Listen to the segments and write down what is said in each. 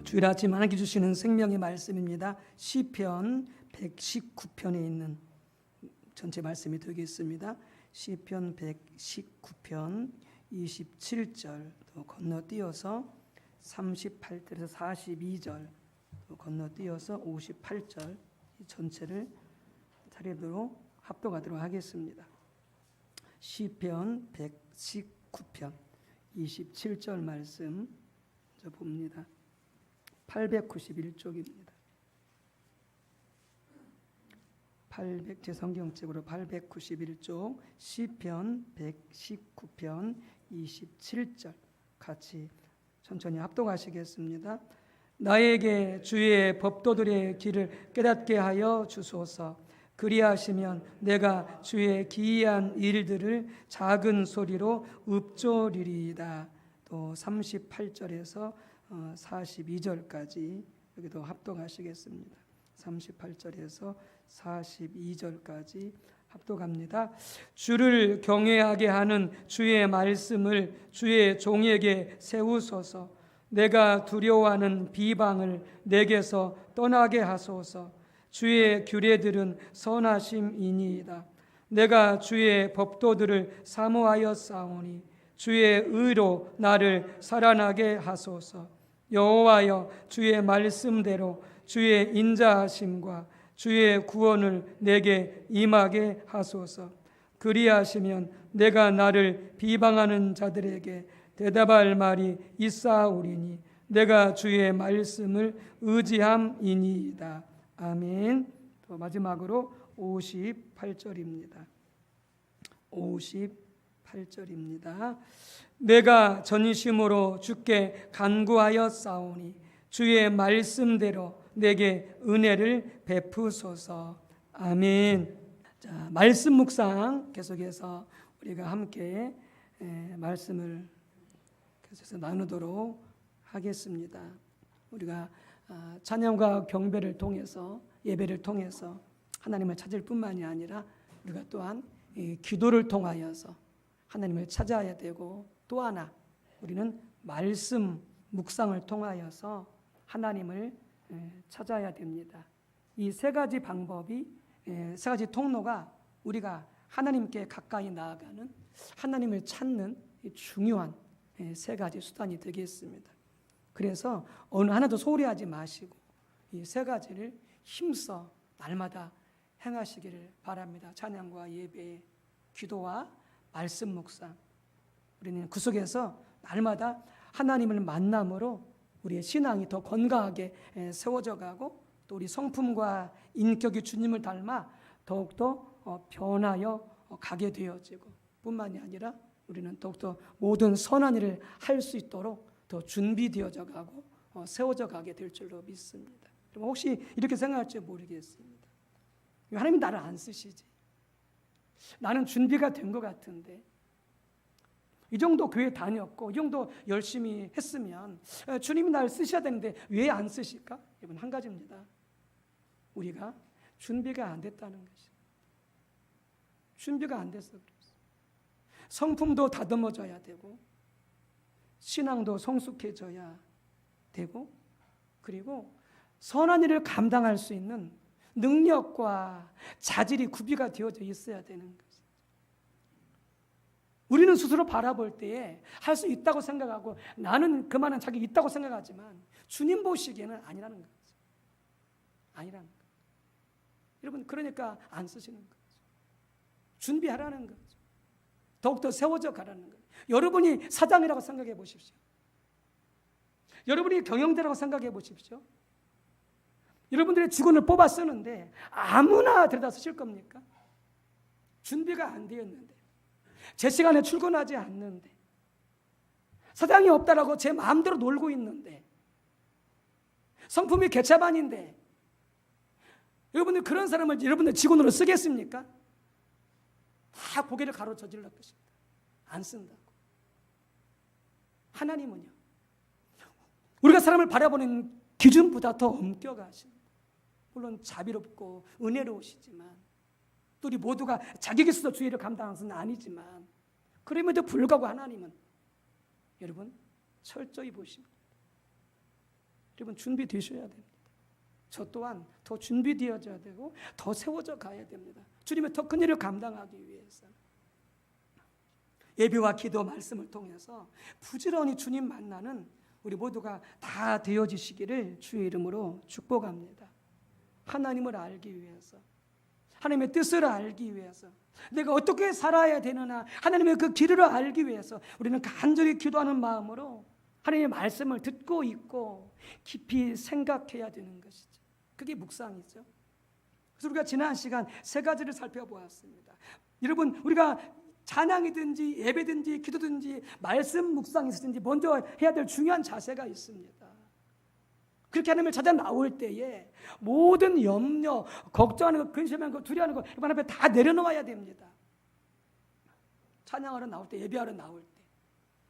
주일 아침 하나님께 주시는 생명의 말씀입니다. 시편 119편에 있는 전체 말씀이 되겠습니다. 시편 119편 27절 또 건너뛰어서 38절에서 42절 또 건너뛰어서 58절 이 전체를 차례대로 합독하도록 하겠습니다. 시편 119편 27절 말씀 먼저 봅니다. 891쪽입니다. 제 성경책으로 891쪽 시편 119편 27절 같이 천천히 합독하시겠습니다. 나에게 주의 법도들의 길을 깨닫게 하여 주소서. 그리하시면 내가 주의 기이한 일들을 작은 소리로 읊조리리이다. 또 38절에서 42절까지 여기도 합독하시겠습니다. 38절에서 42절까지 합독합니다. 주를 경외하게 하는 주의 말씀을 주의 종에게 세우소서. 내가 두려워하는 비방을 내게서 떠나게 하소서. 주의 규례들은 선하심이니이다. 내가 주의 법도들을 사모하여 싸우니 주의 의로 나를 살아나게 하소서. 여호와여, 주의 말씀대로 주의 인자하심과 주의 구원을 내게 임하게 하소서. 그리하시면 내가 나를 비방하는 자들에게 대답할 말이 있사오리니 내가 주의 말씀을 의지함이니이다. 아멘. 또 마지막으로 58절입니다. 58절입니다. 내가 전심으로 주께 간구하여 싸우니 주의 말씀대로 내게 은혜를 베푸소서. 아멘. 자, 말씀 묵상 계속해서 우리가 함께 말씀을 계속해서 나누도록 하겠습니다. 우리가 찬양과 경배를 통해서 예배를 통해서 하나님을 찾을 뿐만이 아니라 우리가 또한 기도를 통하여서 하나님을 찾아야 되고 또 하나 우리는 말씀 묵상을 통하여서 하나님을 찾아야 됩니다. 이 세 가지 방법이 세 가지 통로가 우리가 하나님께 가까이 나아가는 하나님을 찾는 중요한 세 가지 수단이 되겠습니다. 그래서 어느 하나도 소홀히하지 마시고 이 세 가지를 힘써 날마다 행하시기를 바랍니다. 찬양과 예배, 기도와 말씀 묵상. 우리는 그 속에서 날마다 하나님을 만남으로 우리의 신앙이 더 건강하게 세워져 가고 또 우리 성품과 인격이 주님을 닮아 더욱더 변하여 가게 되어지고 뿐만이 아니라 우리는 더욱더 모든 선한 일을 할 수 있도록 더 준비되어져 가고 세워져 가게 될 줄로 믿습니다. 혹시 이렇게 생각할지 모르겠습니다. 하나님이 나를 안 쓰시지? 나는 준비가 된 것 같은데 이 정도 교회 다녔고 이 정도 열심히 했으면 주님이 나를 쓰셔야 되는데 왜 안 쓰실까? 여러분 한 가지입니다. 우리가 준비가 안 됐다는 것이. 준비가 안 돼서 그렇습니다. 성품도 다듬어져야 되고 신앙도 성숙해져야 되고 그리고 선한 일을 감당할 수 있는 능력과 자질이 구비가 되어져 있어야 되는 것입니다. 우리는 스스로 바라볼 때에 할 수 있다고 생각하고 나는 그만한 자격이 있다고 생각하지만 주님 보시기에는 아니라는 거죠. 아니라는 거죠. 여러분 그러니까 안 쓰시는 거죠. 준비하라는 거죠. 더욱더 세워져 가라는 거예요. 여러분이 사장이라고 생각해 보십시오. 여러분이 경영대라고 생각해 보십시오. 여러분들의 직원을 뽑아 쓰는데 아무나 데려다 쓰실 겁니까? 준비가 안 되었는데 제 시간에 출근하지 않는데 사장이 없다라고 제 마음대로 놀고 있는데 성품이 개차반인데 여러분들 그런 사람을 여러분들 직원으로 쓰겠습니까? 다 고개를 가로 저질러 것입니다. 안 쓴다고. 하나님은요 우리가 사람을 바라보는 기준보다 더 엄격하십니다. 물론 자비롭고 은혜로우시지만 또 우리 모두가 자격이 있어서 주의를 감당하는 것은 아니지만 그럼에도 불구하고 하나님은 여러분 철저히 보십니다. 여러분 준비되셔야 됩니다. 저 또한 더 준비되어져야 되고 더 세워져 가야 됩니다. 주님의 더 큰 일을 감당하기 위해서. 예배와 기도 말씀을 통해서 부지런히 주님 만나는 우리 모두가 다 되어지시기를 주의 이름으로 축복합니다. 하나님을 알기 위해서, 하나님의 뜻을 알기 위해서, 내가 어떻게 살아야 되느냐, 하나님의 그 길을 알기 위해서 우리는 간절히 기도하는 마음으로 하나님의 말씀을 듣고 있고 깊이 생각해야 되는 것이죠. 그게 묵상이죠. 그래서 우리가 지난 시간 세 가지를 살펴보았습니다. 여러분, 우리가 찬양이든지 예배든지 기도든지 말씀 묵상이든지 먼저 해야 될 중요한 자세가 있습니다. 그렇게 하나님을 찾아 나올 때에 모든 염려, 걱정하는 것, 근심하는 것, 두려워하는 것 이번 앞에 다 내려놓아야 됩니다. 찬양하러 나올 때, 예배하러 나올 때,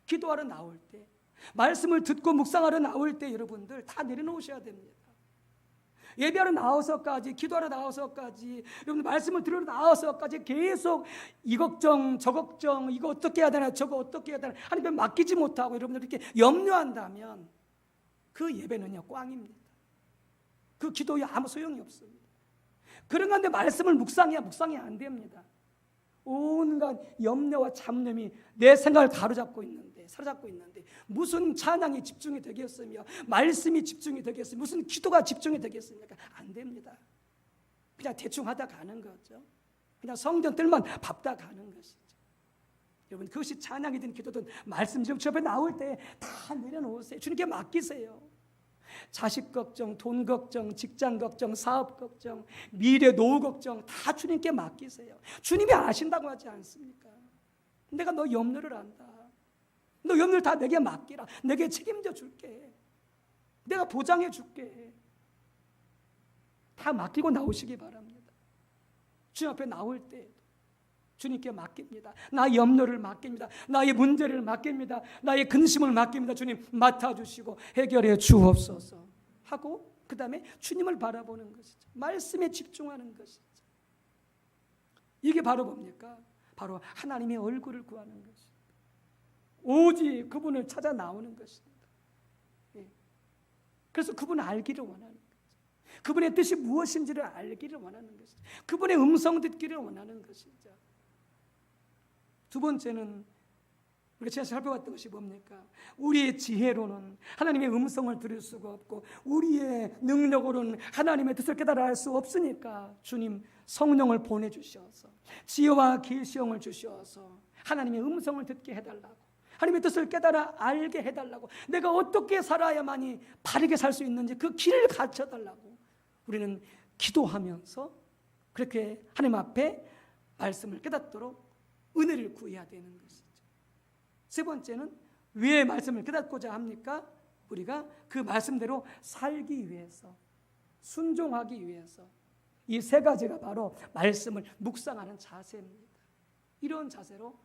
기도하러 나올 때, 말씀을 듣고 묵상하러 나올 때 여러분들 다 내려놓으셔야 됩니다. 예배하러 나와서까지, 기도하러 나와서까지, 여러분 말씀을 들으러 나와서까지 계속 이 걱정 저 걱정, 이거 어떻게 해야 되나 저거 어떻게 해야 되나 하나님께 맡기지 못하고 여러분들 이렇게 염려한다면 그 예배는요 꽝입니다. 그 기도에 아무 소용이 없습니다. 그런 건데 말씀을 묵상이 안 됩니다. 온갖 염려와 잡념이 내 생각을 가로잡고 있는데, 사로잡고 있는데 무슨 찬양이 집중이 되겠으며 말씀이 집중이 되겠으며 무슨 기도가 집중이 되겠습니까? 안 됩니다. 그냥 대충 하다 가는 거죠. 그냥 성전 뜰만 밟다 가는 것이죠. 여러분 그것이 찬양이든 기도든 말씀 좀 주 앞에 나올 때 다 내려놓으세요. 주님께 맡기세요. 자식 걱정, 돈 걱정, 직장 걱정, 사업 걱정, 미래 노후 걱정 다 주님께 맡기세요. 주님이 아신다고 하지 않습니까? 내가 너 염려를 안다. 너 염려를 다 내게 맡기라. 내게 책임져 줄게. 내가 보장해 줄게. 다 맡기고 나오시기 바랍니다. 주님 앞에 나올 때 주님께 맡깁니다. 나의 염려를 맡깁니다. 나의 문제를 맡깁니다. 나의 근심을 맡깁니다. 주님 맡아주시고 해결해 주옵소서 하고 그 다음에 주님을 바라보는 것이죠. 말씀에 집중하는 것이죠. 이게 바로 뭡니까? 바로 하나님의 얼굴을 구하는 것입니다. 오직 그분을 찾아 나오는 것입니다. 그래서 그분을 알기를 원하는 거죠. 그분의 뜻이 무엇인지를 알기를 원하는 것이죠. 그분의 음성 듣기를 원하는 것이죠. 두 번째는 우리가 지금 살펴봤던 것이 뭡니까? 우리의 지혜로는 하나님의 음성을 들을 수가 없고 우리의 능력으로는 하나님의 뜻을 깨달아 알 수 없으니까 주님 성령을 보내주셔서 지혜와 계시형을 주셔서 하나님의 음성을 듣게 해달라고, 하나님의 뜻을 깨달아 알게 해달라고, 내가 어떻게 살아야만이 바르게 살 수 있는지 그 길을 가르쳐달라고 우리는 기도하면서 그렇게 하나님 앞에 말씀을 깨닫도록 은혜를 구해야 되는 것이죠. 세 번째는 왜 말씀을 깨닫고자 합니까? 우리가 그 말씀대로 살기 위해서, 순종하기 위해서. 이 세 가지가 바로 말씀을 묵상하는 자세입니다. 이런 자세로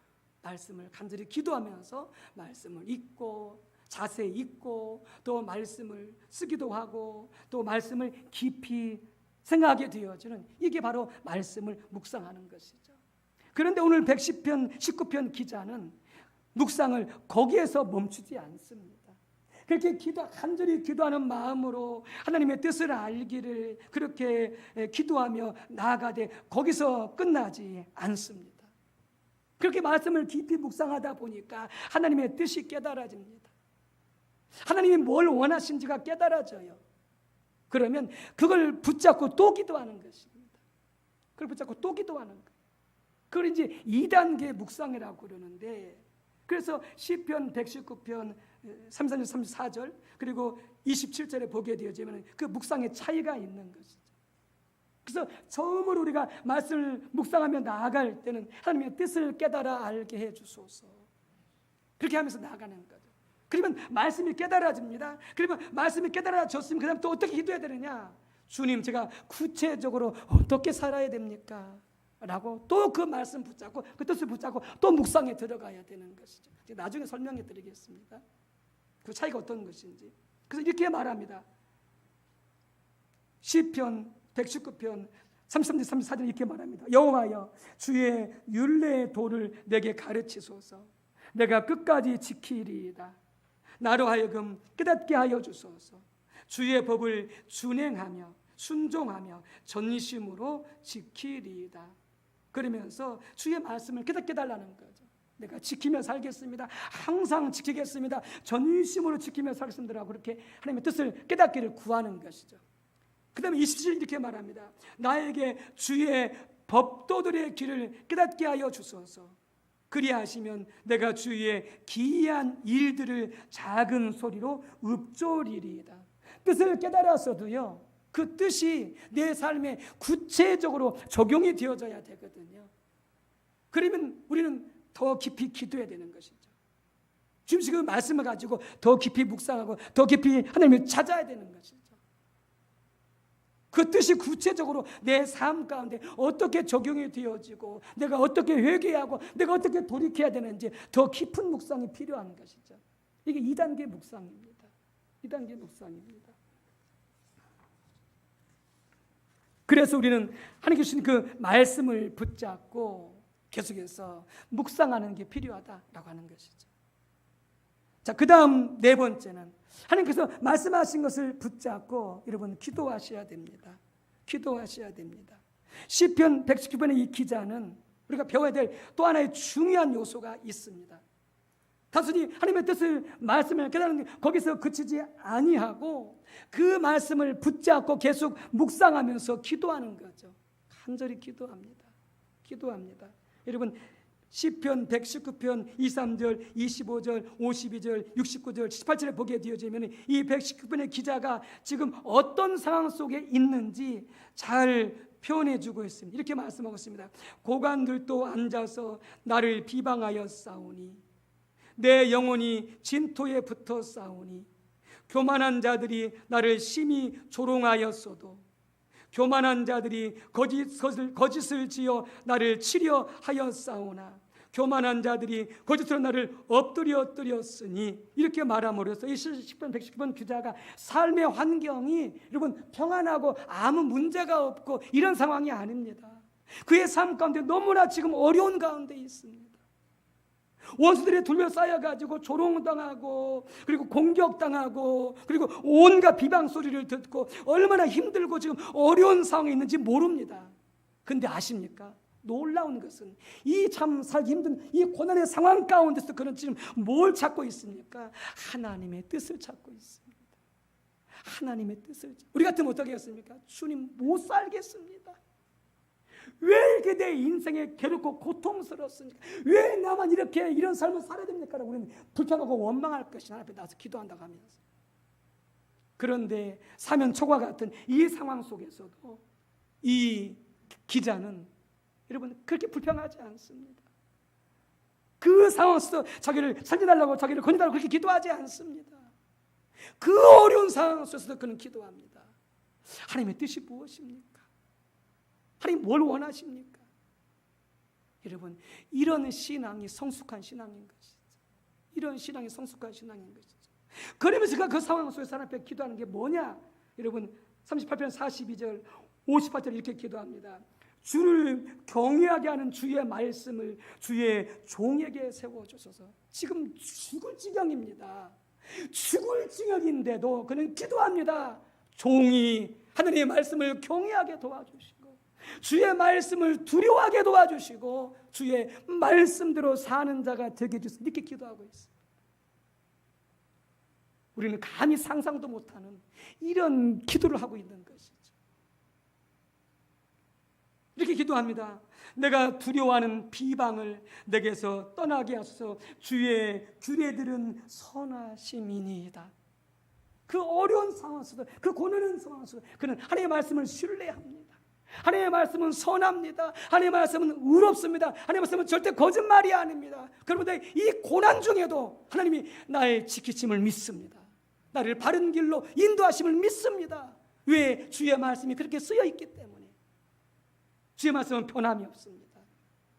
말씀을 간절히 기도하면서 말씀을 읽고 자세히 읽고 또 말씀을 쓰기도 하고 또 말씀을 깊이 생각하게 되어지는 이게 바로 말씀을 묵상하는 것이죠. 그런데 오늘 110편, 19편 기자는 묵상을 거기에서 멈추지 않습니다. 그렇게 간절히 기도하는 마음으로 하나님의 뜻을 알기를 그렇게 기도하며 나아가되 거기서 끝나지 않습니다. 그렇게 말씀을 깊이 묵상하다 보니까 하나님의 뜻이 깨달아집니다. 하나님이 뭘 원하신지가 깨달아져요. 그러면 그걸 붙잡고 또 기도하는 것입니다. 그걸 붙잡고 또 기도하는 거예요. 그걸 이제 2단계 묵상이라고 그러는데, 그래서 시편 119편 33절 34절 그리고 27절에 보게 되어지면 그 묵상의 차이가 있는 것이죠. 그래서 처음으로 우리가 말씀을 묵상하며 나아갈 때는 하나님의 뜻을 깨달아 알게 해 주소서, 그렇게 하면서 나아가는 거죠. 그러면 말씀이 깨달아집니다. 그러면 말씀이 깨달아졌으면 그 다음 또 어떻게 기도해야 되느냐? 주님, 제가 구체적으로 어떻게 살아야 됩니까? 라고 또 그 말씀 붙잡고 그 뜻을 붙잡고 또 묵상에 들어가야 되는 것이죠. 나중에 설명해 드리겠습니다. 그 차이가 어떤 것인지. 그래서 이렇게 말합니다. 시편 119편 33절 34절 이렇게 말합니다. 여호와여, 주의 율례의 도를 내게 가르치소서. 내가 끝까지 지키리이다. 나로 하여금 깨닫게 하여 주소서. 주의 법을 준행하며 순종하며 전심으로 지키리이다. 그러면서 주의 말씀을 깨닫게 달라는 거죠. 내가 지키며 살겠습니다. 항상 지키겠습니다. 전심으로 지키며 살겠습니다라고 그렇게 하나님의 뜻을 깨닫기를 구하는 것이죠. 그 다음에 27절 이렇게 말합니다. 나에게 주의 법도들의 길을 깨닫게 하여 주소서. 그리하시면 내가 주의 기이한 일들을 작은 소리로 읊조리리이다. 뜻을 깨달았어도요, 그 뜻이 내 삶에 구체적으로 적용이 되어져야 되거든요. 그러면 우리는 더 깊이 기도해야 되는 것이죠. 지금 그 말씀을 가지고 더 깊이 묵상하고 더 깊이 하나님을 찾아야 되는 것이죠. 그 뜻이 구체적으로 내 삶 가운데 어떻게 적용이 되어지고 내가 어떻게 회개하고 내가 어떻게 돌이켜야 되는지 더 깊은 묵상이 필요한 것이죠. 이게 2단계 묵상입니다. 2단계 묵상입니다. 그래서 우리는 하나님께 주신 그 말씀을 붙잡고 계속해서 묵상하는 게 필요하다라고 하는 것이죠. 자, 그 다음 네 번째는 하나님께서 말씀하신 것을 붙잡고 여러분 기도하셔야 됩니다. 기도하셔야 됩니다. 시편 119편의 이 기자는 우리가 배워야 될 또 하나의 중요한 요소가 있습니다. 단순히 하나님의 뜻을 말씀을 깨달는 거기서 그치지 아니하고 그 말씀을 붙잡고 계속 묵상하면서 기도하는 거죠. 간절히 기도합니다. 기도합니다. 여러분 시편 119편 23절, 25절, 52절, 69절, 78절에 보게 되어지면 이 119편의 기자가 지금 어떤 상황 속에 있는지 잘 표현해 주고 있습니다. 이렇게 말씀하고 있습니다. 고관들도 앉아서 나를 비방하여 싸우니 내 영혼이 진토에 붙어 싸우니 교만한 자들이 나를 심히 조롱하였어도 교만한 자들이 거짓을 지어 나를 치려 하였사오나 교만한 자들이 거짓으로 나를 엎드렸으니 이렇게 말함으로써 이 10편 110편 기자가 삶의 환경이 여러분 평안하고 아무 문제가 없고 이런 상황이 아닙니다. 그의 삶 가운데 너무나 지금 어려운 가운데 있습니다. 원수들이 둘러싸여가지고 조롱당하고 그리고 공격당하고 그리고 온갖 비방 소리를 듣고 얼마나 힘들고 지금 어려운 상황에 있는지 모릅니다. 근데 아십니까? 놀라운 것은 이 참 살기 힘든 이 고난의 상황 가운데서 그는 지금 뭘 찾고 있습니까? 하나님의 뜻을 찾고 있습니다. 하나님의 뜻을. 우리 같으면 어떻게 했습니까? 주님 못 살겠습니다. 왜 이렇게 내 인생에 괴롭고 고통스럽습니까? 왜 나만 이렇게 이런 삶을 살아야 됩니까? 우리는 불평하고 원망할 것이 하나님 앞에 나와서 기도한다고 하면서. 그런데 사면 초과 같은 이 상황 속에서도 이 기자는 여러분 그렇게 불평하지 않습니다. 그 상황에서 자기를 살려달라고 자기를 건져달라고 그렇게 기도하지 않습니다. 그 어려운 상황 속에서도 그는 기도합니다. 하나님의 뜻이 무엇입니까? 하나님 뭘 원하십니까? 여러분 이런 신앙이 성숙한 신앙인 것이죠. 이런 신앙이 성숙한 신앙인 것이죠. 그러면서 그 상황 속에서 하나님 앞에 기도하는 게 뭐냐? 여러분 38편 42절 58절 이렇게 기도합니다. 주를 경외하게 하는 주의 말씀을 주의 종에게 세워주소서. 지금 죽을 지경입니다. 죽을 지경인데도 그는 기도합니다. 종이 하나님의 말씀을 경외하게 도와주시고 주의 말씀을 두려워하게 도와주시고 주의 말씀대로 사는 자가 되게 해주소서. 이렇게 기도하고 있습니다. 우리는 감히 상상도 못하는 이런 기도를 하고 있는 것이죠. 이렇게 기도합니다. 내가 두려워하는 비방을 내게서 떠나게 하소서. 주의 규례들은 선하심이니이다. 그 어려운 상황에서도 그 고난의 상황에서도 그는 하나님의 말씀을 신뢰합니다. 하나님의 말씀은 선합니다. 하나님의 말씀은 의롭습니다. 하나님의 말씀은 절대 거짓말이 아닙니다. 그런데 이 고난 중에도 하나님이 나의 지키심을 믿습니다. 나를 바른 길로 인도하심을 믿습니다. 왜? 주의 말씀이 그렇게 쓰여 있기 때문에. 주의 말씀은 변함이 없습니다.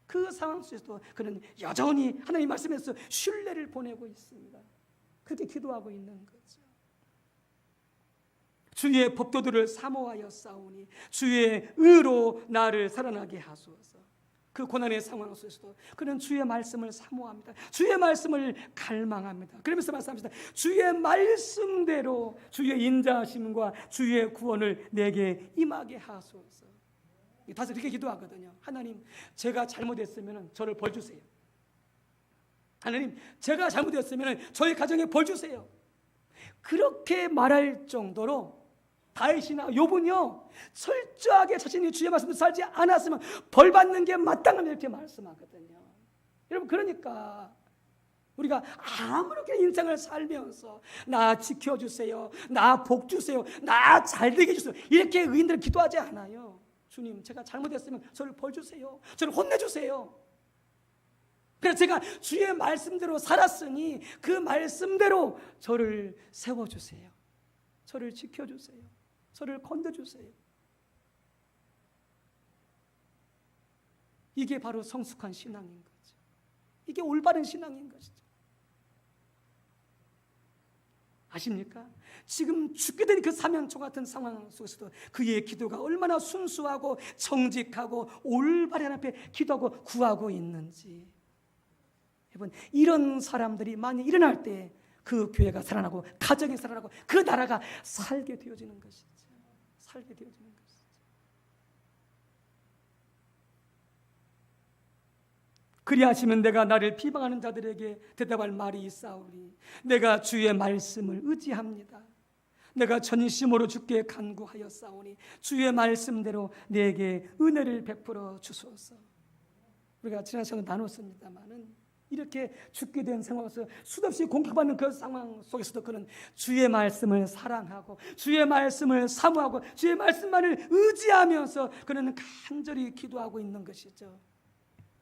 그 상황 속에서도 그는 여전히 하나님 말씀에서 신뢰를 보내고 있습니다. 그렇게 기도하고 있는 거죠. 주의 법도들을 사모하여 싸우니 주의 의로 나를 살아나게 하소서. 그 고난의 상황 속에서도 그는 주의 말씀을 사모합니다. 주의 말씀을 갈망합니다. 그러면서 말씀합니다. 주의 말씀대로 주의 인자하심과 주의 구원을 내게 임하게 하소서. 다시 이렇게 기도하거든요. 하나님, 제가 잘못했으면 저를 벌 주세요. 하나님, 제가 잘못했으면 저희 가정에 벌 주세요. 그렇게 말할 정도로 다윗이나 욥은요, 철저하게 자신이 주의 말씀을 살지 않았으면 벌 받는 게 마땅하다 이렇게 말씀하거든요. 여러분, 그러니까 우리가 아무렇게 인생을 살면서 나 지켜주세요, 나 복 주세요, 나 잘되게 해주세요 이렇게 의인들은 기도하지 않아요. 주님, 제가 잘못했으면 저를 벌 주세요, 저를 혼내주세요. 그래서 제가 주의 말씀대로 살았으니 그 말씀대로 저를 세워주세요, 저를 지켜주세요, 저를 건져주세요. 이게 바로 성숙한 신앙인 거죠. 이게 올바른 신앙인 것이죠. 아십니까? 지금 죽게 된 그 사면초 같은 상황 속에서도 그의 기도가 얼마나 순수하고 정직하고 올바른 앞에 기도하고 구하고 있는지. 여러분, 이런 사람들이 많이 일어날 때 그 교회가 살아나고 가정이 살아나고 그 나라가 살게 되어지는 것이죠. 살게 되어지는 것이죠. 그리하시면 내가 나를 비방하는 자들에게 대답할 말이 있사오니 내가 주의 말씀을 의지합니다. 내가 전심으로 주께 간구하였사오니 주의 말씀대로 내게 은혜를 베풀어 주소서. 우리가 지난 시간에 나눴습니다마는 이렇게 죽게 된 상황에서 수없이 공격받는 그 상황 속에서도 그는 주의 말씀을 사랑하고 주의 말씀을 사모하고 주의 말씀만을 의지하면서 그는 간절히 기도하고 있는 것이죠.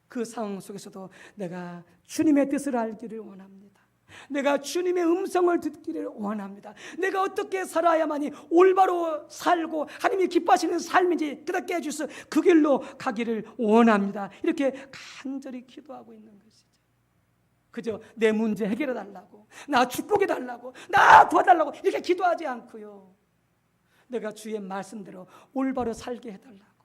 그 상황 속에서도 내가 주님의 뜻을 알기를 원합니다. 내가 주님의 음성을 듣기를 원합니다. 내가 어떻게 살아야만이 올바로 살고 하나님이 기뻐하시는 삶인지 깨닫게 해주셔서 그 길로 가기를 원합니다. 이렇게 간절히 기도하고 있는 것이죠. 그저 내 문제 해결해 달라고, 나 축복해 달라고, 나 도와달라고 이렇게 기도하지 않고요, 내가 주의 말씀대로 올바로 살게 해달라고,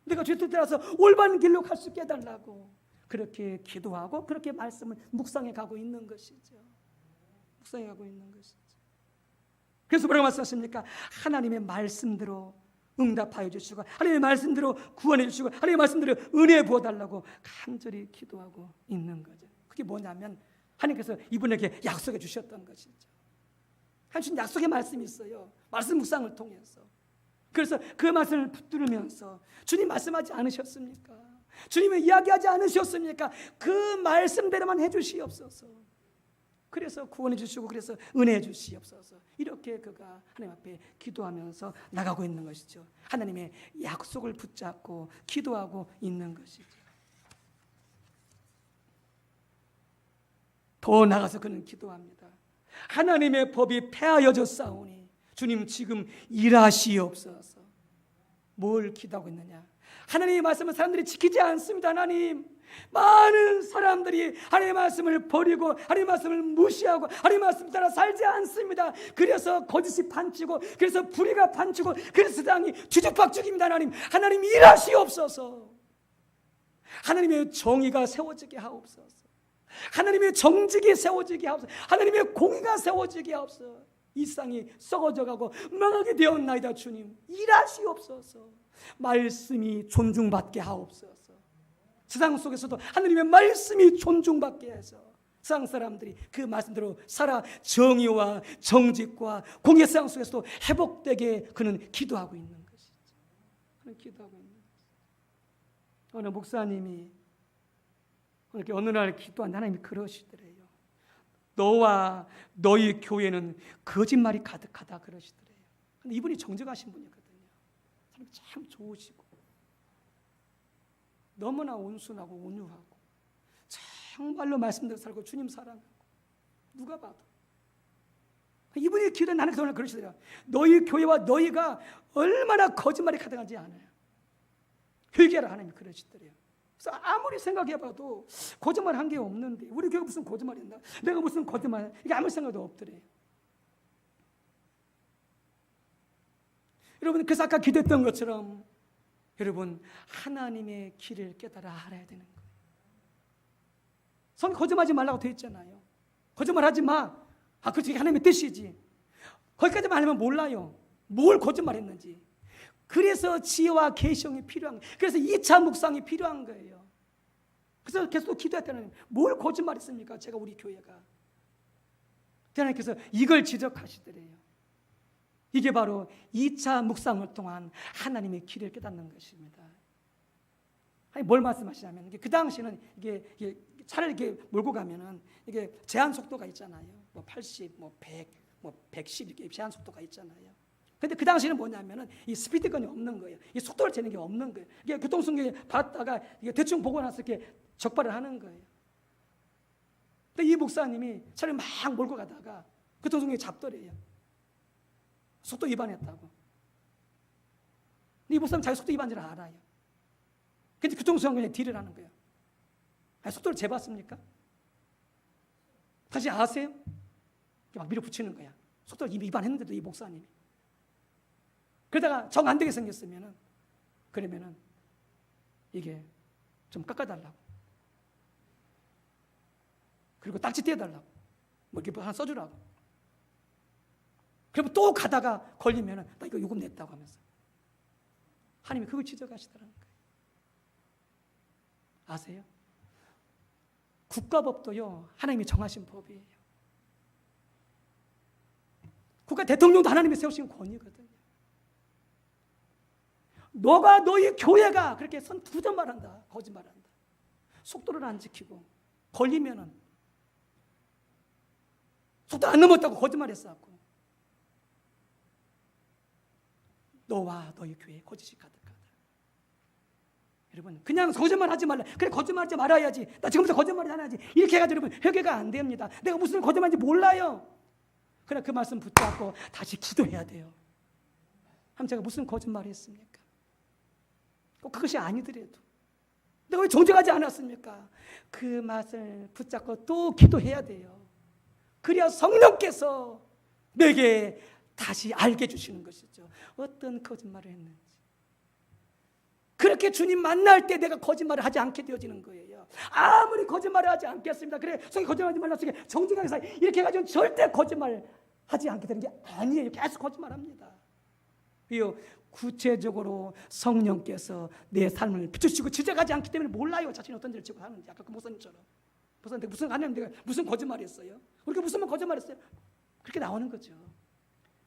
내가 주의 뜻대로서 올바른 길로 갈 수 있게 해달라고 그렇게 기도하고 그렇게 말씀을 묵상해 가고 있는 것이죠. 묵상해 가고 있는 것이죠. 그래서 뭐라고 말씀하십니까? 하나님의 말씀대로 응답하여 주시고 하나님의 말씀대로 구원해 주시고 하나님의 말씀대로 은혜 부어달라고 간절히 기도하고 있는 거죠. 그게 뭐냐면 하나님께서 이분에게 약속해 주셨던 것이죠. 하나님 약속의 말씀이 있어요. 말씀 묵상을 통해서. 그래서 그 말씀을 붙들으면서 주님 말씀하지 않으셨습니까? 주님은 이야기하지 않으셨습니까? 그 말씀대로만 해주시옵소서. 그래서 구원해 주시고 그래서 은혜해 주시옵소서. 이렇게 그가 하나님 앞에 기도하면서 나가고 있는 것이죠. 하나님의 약속을 붙잡고 기도하고 있는 것이죠. 더 나가서 그는 기도합니다. 하나님의 법이 폐하여졌사오니 주님 지금 일하시옵소서. 뭘 기도하고 있느냐? 하나님의 말씀은 사람들이 지키지 않습니다. 하나님, 많은 사람들이 하나님의 말씀을 버리고 하나님의 말씀을 무시하고 하나님의 말씀 따라 살지 않습니다. 그래서 거짓이 판치고 그래서 불의가 판치고 그래서 세상이 뒤죽박죽입니다. 하나님 일하시옵소서. 하나님의 정의가 세워지게 하옵소서. 하나님의 정직이 세워지게 하옵소서. 하나님의 공의가 세워지게 하옵소서. 이 땅이 썩어져가고 망하게 되었나이다. 주님 일하시옵소서. 말씀이 존중받게 하옵소서. 세상 속에서도 하나님의 말씀이 존중받게 해서 세상 사람들이 그 말씀대로 살아 정의와 정직과 공의 세상 속에서도 회복되게 그는 기도하고 있는 것이죠. 그는 기도하고 있는 것이죠. 어느 목사님이 이렇게 어느 날 기도한 하나님이 그러시더래요. 너와 너희 교회는 거짓말이 가득하다 그러시더래요. 근데 이분이 정직하신 분이거든요. 사람이 참 좋으시고 너무나 온순하고 온유하고 정말로 말씀대로 살고 주님 사랑하고 누가 봐도 이분이 기도한 하나님께서 오늘 그러시더래요. 너희 교회와 너희가 얼마나 거짓말이 가득한지 아나요? 회개하라 하나님이 그러시더래요. 그래서 아무리 생각해봐도 거짓말 한 게 없는데 우리 교회가 무슨 거짓말이 있나? 내가 무슨 거짓말? 이게 아무 생각도 없더래요. 여러분, 그래서 아까 기도했던 것처럼 여러분, 하나님의 길을 깨달아 알아야 되는 거예요. 성경 거짓말하지 말라고 되어 있잖아요. 거짓말하지 마. 그렇지, 하나님의 뜻이지. 거기까지만 하면 몰라요, 뭘 거짓말했는지. 그래서 지혜와 계시형이 필요한 거예요. 그래서 2차 묵상이 필요한 거예요. 그래서 계속 기도했다는, 뭘 거짓말했습니까? 제가 우리 교회가. 하나님께서 이걸 지적하시더래요. 이게 바로 2차 묵상을 통한 하나님의 길을 깨닫는 것입니다. 아니, 뭘 말씀하시냐면, 그 당시는 이게 차를 이렇게 몰고 가면은 이게 제한 속도가 있잖아요. 뭐 80, 뭐 100, 뭐 110 이렇게 제한 속도가 있잖아요. 근데 그 당시는 뭐냐면은 이 스피드건이 없는 거예요. 이 속도를 재는 게 없는 거예요. 이게 교통순경에 받다가 이게 대충 보고 나서 이렇게 적발을 하는 거예요. 근데 이 목사님이 차를 막 몰고 가다가 교통순경에 잡더래요. 속도 위반했다고. 근데 이 목사님 자기 속도 위반인지를 알아요. 근데 교통순경에 딜을 하는 거예요. 아니, 속도를 재봤습니까? 다시 아세요? 막 밀어붙이는 거야. 속도를 이미 위반했는데도 이 목사님이. 그러다가 정 안 되게 생겼으면은, 그러면은 이게 좀 깎아달라고, 그리고 딱지 떼어달라고, 뭐 이렇게 하나 써주라고. 그러면 또 가다가 걸리면은 나 이거 요금 냈다고 하면서 하나님이 그걸 지적하시더라는 거예요. 아세요? 국가법도요, 하나님이 정하신 법이에요. 국가 대통령도 하나님이 세우신 권위거든요. 너희 교회가 그렇게 부정말한다, 거짓말한다, 속도를 안 지키고 걸리면은 속도 안 넘었다고 거짓말했었고, 너와 너희 교회에 거짓이 가득하다. 여러분, 그냥 거짓말하지 말라. 그래, 거짓말하지 말아야지. 나 지금부터 거짓말을 안 하지. 이렇게 해가지고 여러분 회개가 안 됩니다. 내가 무슨 거짓말인지 몰라요. 그래, 그 말씀 붙잡고 다시 기도해야 돼요. 그럼 제가 무슨 거짓말을 했습니까? 꼭 그것이 아니더라도 내가 왜 정죄하지 않았습니까? 그 맛을 붙잡고 또 기도해야 돼요. 그래야 성령께서 내게 다시 알게 해주시는 것이죠. 어떤 거짓말을 했는지. 그렇게 주님 만날 때 내가 거짓말을 하지 않게 되어지는 거예요. 아무리 거짓말을 하지 않겠습니다. 그래, 성이 거짓말하지 말라, 성이 정직하게 살, 이렇게 해가지고 절대 거짓말 하지 않게 되는 게 아니에요. 계속 거짓말합니다. 왜요? 구체적으로 성령께서 내 삶을 비춰주시고 지적하지 않기 때문에 몰라요, 자신이 어떤 죄를 지고 하는지. 아까 그 목사님처럼, 목사님 무슨 하나님 내가 무슨 거짓말했어요? 우리가 무슨 거짓말했어요? 그렇게 나오는 거죠.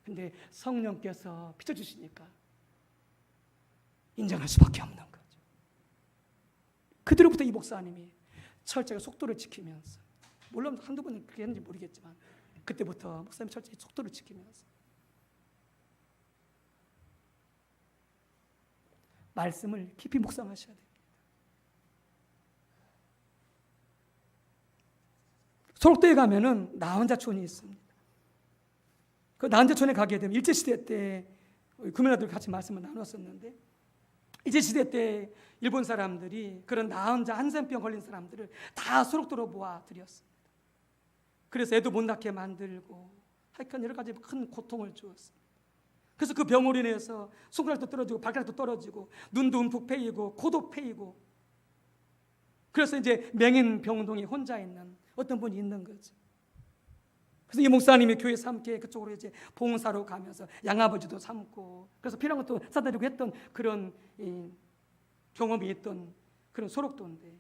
근데 성령께서 비춰주시니까 인정할 수밖에 없는 거죠. 그대로부터 이 목사님이 철저하게 속도를 지키면서, 물론 한두 번은 그렇게 했는지 모르겠지만, 그때부터 목사님이 철저히 속도를 지키면서 말씀을 깊이 묵상하셔야 됩니다. 소록도에 가면은 나혼자촌이 있습니다. 그 나혼자촌에 가게 되면 일제시대 때 구매자들 같이 말씀을 나눴었는데, 일제시대 때 일본 사람들이 그런 나혼자 한센병 걸린 사람들을 다 소록도로 모아들였습니다. 그래서 애도 못 낳게 만들고 하여간 여러 가지 큰 고통을 주었습니다. 그래서 그 병으로 인해서 손가락도 떨어지고 발가락도 떨어지고 눈도 움푹 패이고 코도 패이고, 그래서 이제 맹인 병동에 혼자 있는 어떤 분이 있는 거죠. 그래서 이 목사님이 교회에서 함께 그쪽으로 이제 봉사로 가면서 양아버지도 삼고, 그래서 필요한 것도 사다리고 했던 그런 경험이 있던 그런 소록도인데,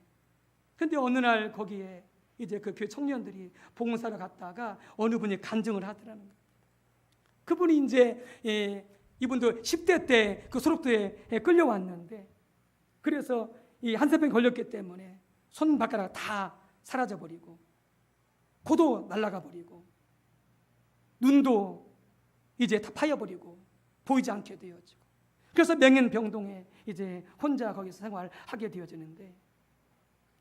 근데 어느 날 거기에 이제 그 교회 청년들이 봉사를 갔다가 어느 분이 간증을 하더라는 거예요. 그분이 이제 이분도 10대 때 그 소록도에 끌려왔는데, 그래서 이 한센병 걸렸기 때문에 손 발가락 다 사라져 버리고, 코도 날아가 버리고, 눈도 이제 다 파여버리고 보이지 않게 되어지고, 그래서 맹인 병동에 이제 혼자 거기서 생활하게 되어지는데,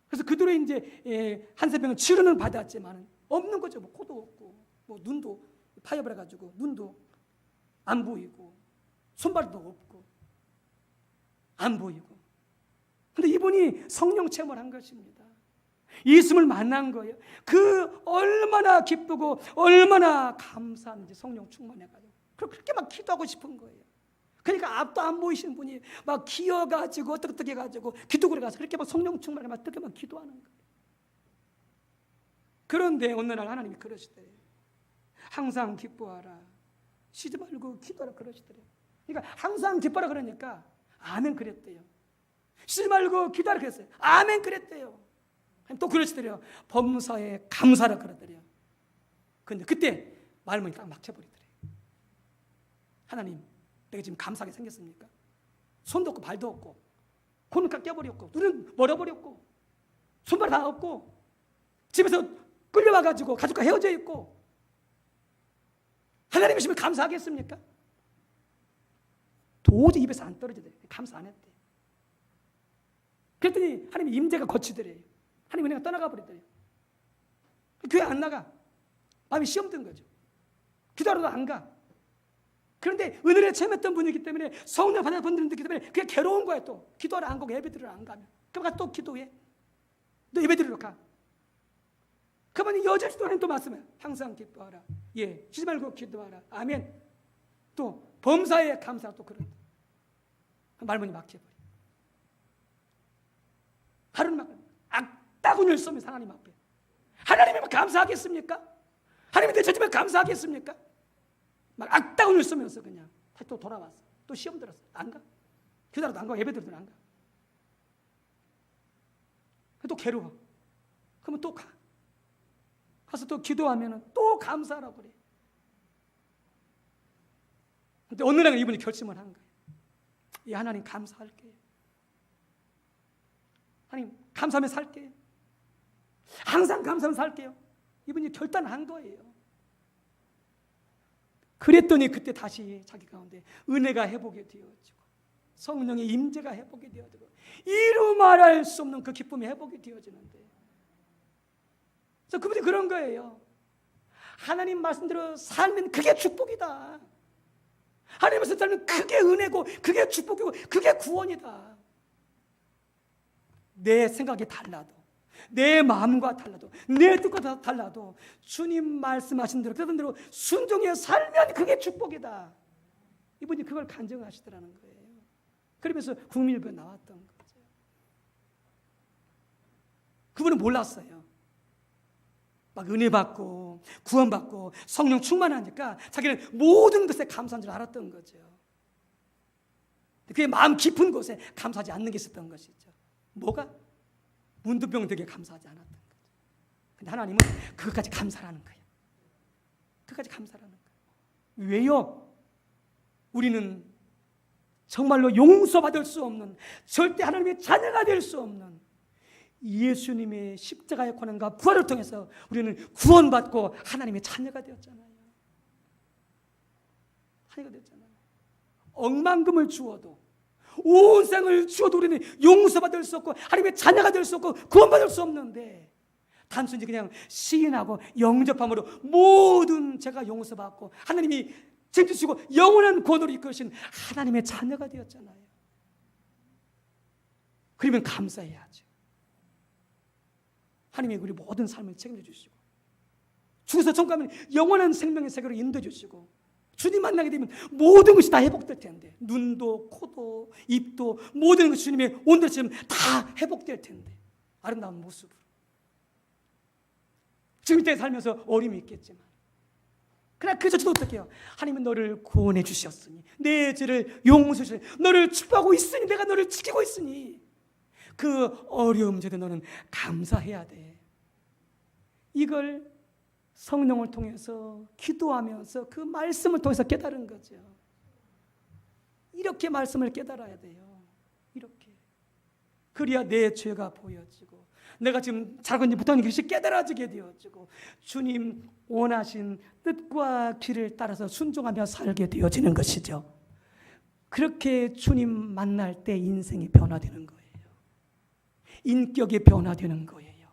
그래서 그대로 이제 한센병은 치료는 받았지만 없는 거죠. 뭐 코도 없고, 뭐 눈도 파여버려가지고 눈도 안 보이고, 손발도 없고 안 보이고. 근데 이분이 성령 체험을 한 것입니다. 예수님을 만난 거예요. 그 얼마나 기쁘고 얼마나 감사한지 성령 충만해가지고 그렇게 막 기도하고 싶은 거예요. 그러니까 앞도 안 보이시는 분이 막 기어가지고 어떻게 해가지고 기도구에 가서 그렇게 막 성령 충만하게 막 어떻게 막 기도하는 거예요. 그런데 어느 날 하나님이 그러시대요. 항상 기뻐하라. 쉬지 말고 기도하라 그러시더래요. 그러니까 항상 기뻐하라 그러니까 아멘 그랬대요. 쉬지 말고 기도하라 그랬어요. 아멘 그랬대요. 또 그러시더래요. 범사에 감사하라 그러더래요. 근데 그때 말문이 딱 막혀버리더래요. 하나님, 내가 지금 감사하게 생겼습니까? 손도 없고 발도 없고 코는 깎 껴버렸고 눈은 멀어버렸고 손발 다 없고 집에서 끌려와가지고 가족과 헤어져 있고 하나님이시면 감사하겠습니까? 도저히 입에서 안 떨어지더래요. 감사 안 했대요. 그랬더니 하나님이 임재가 거치더래요. 하나님 은혜가 떠나가 버리더래요. 교회 안 나가. 마음이 시험 든 거죠. 기도하러도 안 가. 그런데 은혜를 체험했던 분이기 때문에 성령 받은 분들이기 때문에 그게 괴로운 거야. 또 기도하러 안 가고 예배드리러 안 가면 그러니까 또 기도해. 또 예배드리러 가. 그러면 여전히 또 하나님 또 말씀해. 항상 기도하라. 예, 쉬지 말고 기도하라. 아멘. 또 범사에 감사하라. 또 그런다. 말문이 막혀버려. 하루는 막 악다군을 쏘면서 하나님 앞에 하나님이면 감사하겠습니까? 하나님이 내 죄지면 감사하겠습니까? 막 악다군을 쏘면서 그냥 다시 또 돌아왔어. 또 시험 들었어. 안 가. 기도하러도 안 가. 예배드려도 안 가. 또 괴로워. 그러면 또 가. 가서 또 기도하면 또 감사하라고 그래. 근데 어느 날 이분이 결심을 한 거예요. 이 하나님 감사할게요. 하나님 감사하며 살게요. 항상 감사하며 살게요. 이분이 결단한 거예요. 그랬더니 그때 다시 자기 가운데 은혜가 회복이 되어지고 성령의 임재가 회복이 되어지고 이루 말할 수 없는 그 기쁨이 회복이 되어지는데, 그래서 그분이 그런 거예요. 하나님 말씀대로 살면 그게 축복이다. 하나님 말씀 살면 그게 은혜고 그게 축복이고 그게 구원이다. 내 생각이 달라도 내 마음과 달라도 내 뜻과 달라도 주님 말씀하신 대로 그런 대로 순종해 살면 그게 축복이다. 이분이 그걸 간증하시더라는 거예요. 그러면서 국민일보에 나왔던 거죠. 그분은 몰랐어요. 막 은혜 받고 구원 받고 성령 충만하니까 자기는 모든 것에 감사한 줄 알았던 거죠. 그의 마음 깊은 곳에 감사하지 않는 게 있었던 것이죠. 뭐가? 문둥병들에게 감사하지 않았던 거죠. 근데 하나님은 그것까지 감사라는 거예요. 그것까지 감사라는 거예요. 왜요? 우리는 정말로 용서받을 수 없는, 절대 하나님의 자녀가 될 수 없는 예수님의 십자가의 고난과 부활을 통해서 우리는 구원받고 하나님의 자녀가 되었잖아요. 자녀가 되었잖아요. 억만금을 주어도, 온 생을 주어도 우리는 용서받을 수 없고 하나님의 자녀가 될 수 없고 구원받을 수 없는데, 단순히 그냥 시인하고 영접함으로 모든 죄가 용서받고 하나님이 책임지시고 영원한 구원으로 이끄신 하나님의 자녀가 되었잖아요. 그러면 감사해야죠. 하나님이 우리 모든 삶을 책임져 주시고 죽어서 천국 가면 영원한 생명의 세계로 인도해 주시고 주님 만나게 되면 모든 것이 다 회복될 텐데, 눈도 코도 입도 모든 것이 주님의 온전처럼 다 회복될 텐데, 아름다운 모습으로. 지금 이때 살면서 어려움이 있겠지만, 그러나 그저 저도 어떻게 해요? 하나님은 너를 구원해 주셨으니, 내 죄를 용서해 주셨으니, 너를 축복하고 있으니, 내가 너를 지키고 있으니 그 어려움 제도 너는 감사해야 돼. 이걸 성령을 통해서 기도하면서 그 말씀을 통해서 깨달은 거죠. 이렇게 말씀을 깨달아야 돼요. 이렇게. 그래야 내 죄가 보여지고 내가 지금 잘하고 있는 못하는 것이 깨달아지게 되어지고 주님 원하신 뜻과 길을 따라서 순종하며 살게 되어지는 것이죠. 그렇게 주님 만날 때 인생이 변화되는 거예요. 인격이 변화되는 거예요.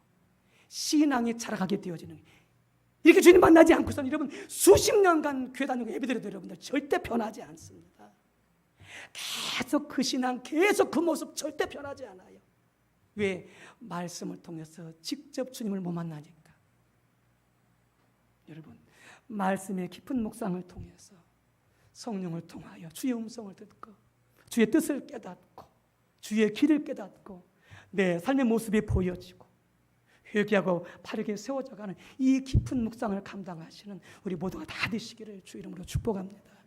신앙이 자라가게 되어지는 거예요. 이렇게 주님 만나지 않고서는 여러분 수십 년간 교회 다니고 예배드려도 여러분들 절대 변하지 않습니다. 계속 그 신앙, 계속 그 모습 절대 변하지 않아요. 왜? 말씀을 통해서 직접 주님을 못 만나니까. 여러분, 말씀의 깊은 묵상을 통해서 성령을 통하여 주의 음성을 듣고 주의 뜻을 깨닫고 주의 길을 깨닫고 내 삶의 모습이 보여지고 회개하고 바르게 세워져가는 이 깊은 묵상을 감당하시는 우리 모두가 다 되시기를 주 이름으로 축복합니다.